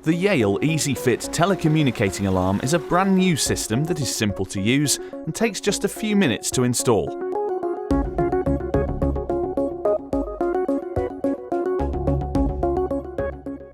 The Yale EasyFit telecommunicating alarm is a brand new system that is simple to use and takes just a few minutes to install.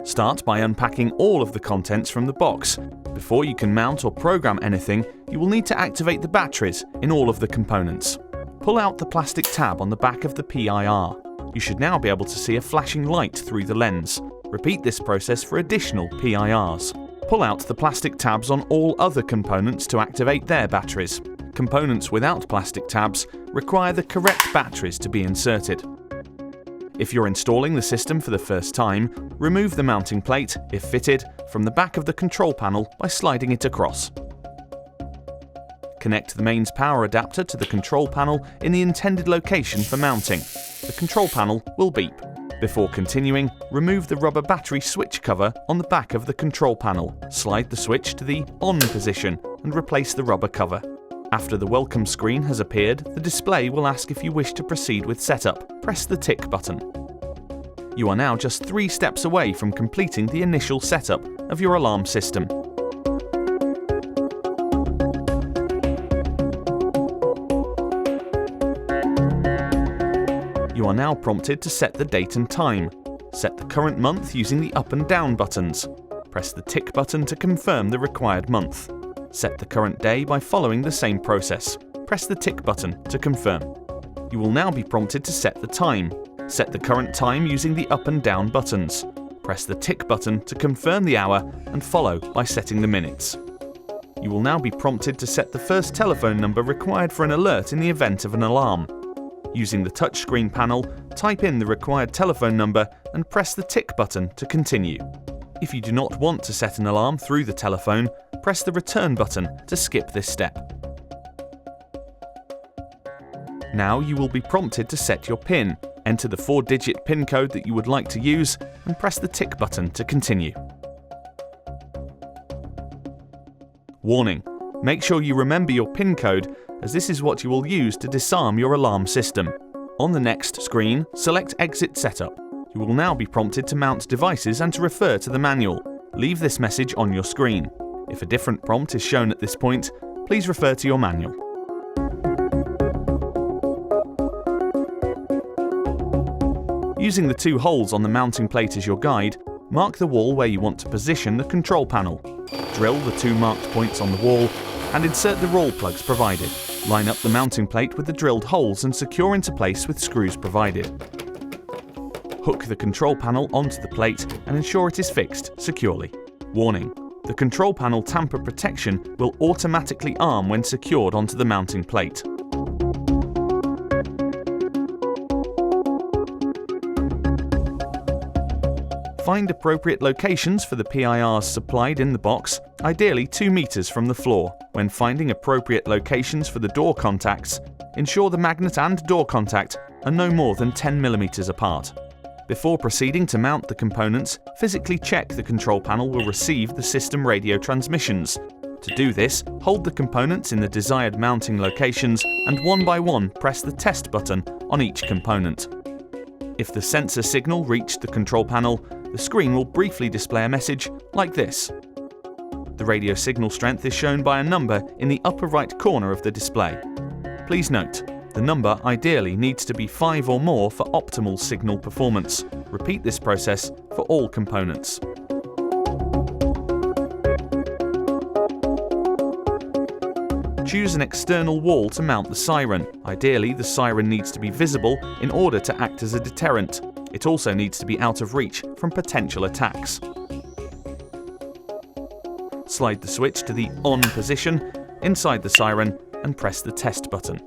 Start by unpacking all of the contents from the box. Before you can mount or program anything, you will need to activate the batteries in all of the components. Pull out the plastic tab on the back of the PIR. You should now be able to see a flashing light through the lens. Repeat this process for additional PIRs. Pull out the plastic tabs on all other components to activate their batteries. Components without plastic tabs require the correct batteries to be inserted. If you're installing the system for the first time, remove the mounting plate, if fitted, from the back of the control panel by sliding it across. Connect the mains power adapter to the control panel in the intended location for mounting. The control panel will beep. Before continuing, remove the rubber battery switch cover on the back of the control panel. Slide the switch to the on position and replace the rubber cover. After the welcome screen has appeared, the display will ask if you wish to proceed with setup. Press the tick button. You are now just 3 steps away from completing the initial setup of your alarm system. You are now prompted to set the date and time. Set the current month using the up and down buttons. Press the tick button to confirm the required month. Set the current day by following the same process. Press the tick button to confirm. You will now be prompted to set the time. Set the current time using the up and down buttons. Press the tick button to confirm the hour and follow by setting the minutes. You will now be prompted to set the first telephone number required for an alert in the event of an alarm. Using the touchscreen panel, type in the required telephone number and press the tick button to continue. If you do not want to set an alarm through the telephone, press the return button to skip this step. Now you will be prompted to set your PIN. Enter the 4-digit PIN code that you would like to use and press the tick button to continue. Warning: make sure you remember your PIN code, as this is what you will use to disarm your alarm system. On the next screen, select Exit Setup. You will now be prompted to mount devices and to refer to the manual. Leave this message on your screen. If a different prompt is shown at this point, please refer to your manual. Using the 2 holes on the mounting plate as your guide, mark the wall where you want to position the control panel. Drill the 2 marked points on the wall and insert the roll plugs provided. Line up the mounting plate with the drilled holes and secure into place with screws provided. Hook the control panel onto the plate and ensure it is fixed securely. Warning: the control panel tamper protection will automatically arm when secured onto the mounting plate. Find appropriate locations for the PIRs supplied in the box, ideally 2 meters from the floor. When finding appropriate locations for the door contacts, ensure the magnet and door contact are no more than 10 millimeters apart. Before proceeding to mount the components, physically check the control panel will receive the system radio transmissions. To do this, hold the components in the desired mounting locations and one by one press the test button on each component. If the sensor signal reached the control panel, the screen will briefly display a message like this. The radio signal strength is shown by a number in the upper right corner of the display. Please note, the number ideally needs to be 5 or more for optimal signal performance. Repeat this process for all components. Choose an external wall to mount the siren. Ideally, the siren needs to be visible in order to act as a deterrent. It also needs to be out of reach from potential attacks. Slide the switch to the on position inside the siren and press the test button.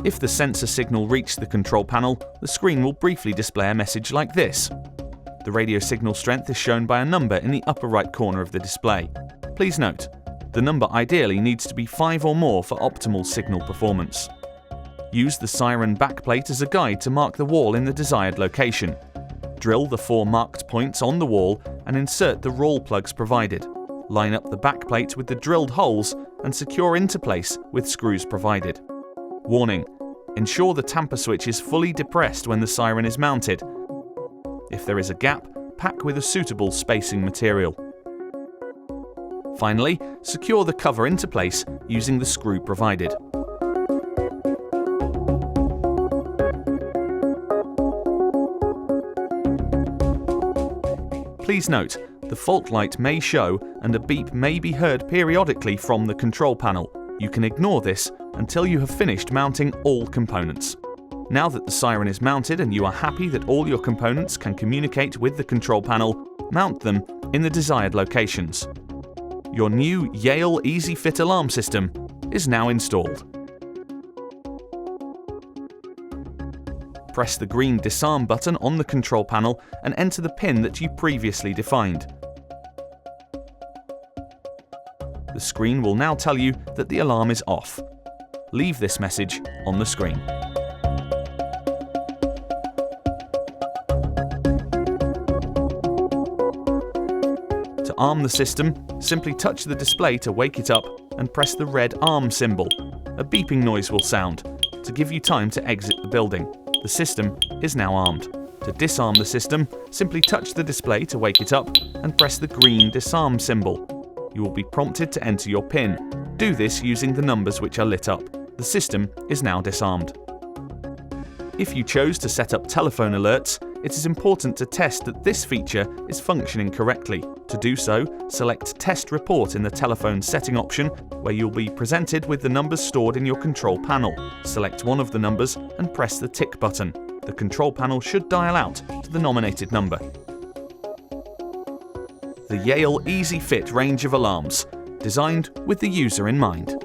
If the sensor signal reached the control panel, the screen will briefly display a message like this. The radio signal strength is shown by a number in the upper right corner of the display. Please note, the number ideally needs to be 5 or more for optimal signal performance. Use the siren backplate as a guide to mark the wall in the desired location. Drill the 4 marked points on the wall and insert the roll plugs provided. Line up the backplate with the drilled holes and secure into place with screws provided. Warning: ensure the tamper switch is fully depressed when the siren is mounted. If there is a gap, pack with a suitable spacing material. Finally, secure the cover into place using the screw provided. Please note, the fault light may show and a beep may be heard periodically from the control panel. You can ignore this until you have finished mounting all components. Now that the siren is mounted and you are happy that all your components can communicate with the control panel, mount them in the desired locations. Your new Yale Easy Fit alarm system is now installed. Press the green disarm button on the control panel and enter the pin that you previously defined. The screen will now tell you that the alarm is off. Leave this message on the screen. To arm the system, simply touch the display to wake it up and press the red arm symbol. A beeping noise will sound to give you time to exit the building. The system is now armed. To disarm the system, simply touch the display to wake it up and press the green disarm symbol. You will be prompted to enter your PIN. Do this using the numbers which are lit up. The system is now disarmed. If you chose to set up telephone alerts, it is important to test that this feature is functioning correctly. To do so, select Test Report in the telephone setting option, where you'll be presented with the numbers stored in your control panel. Select one of the numbers and press the tick button. The control panel should dial out to the nominated number. The Yale Easy Fit range of alarms, designed with the user in mind.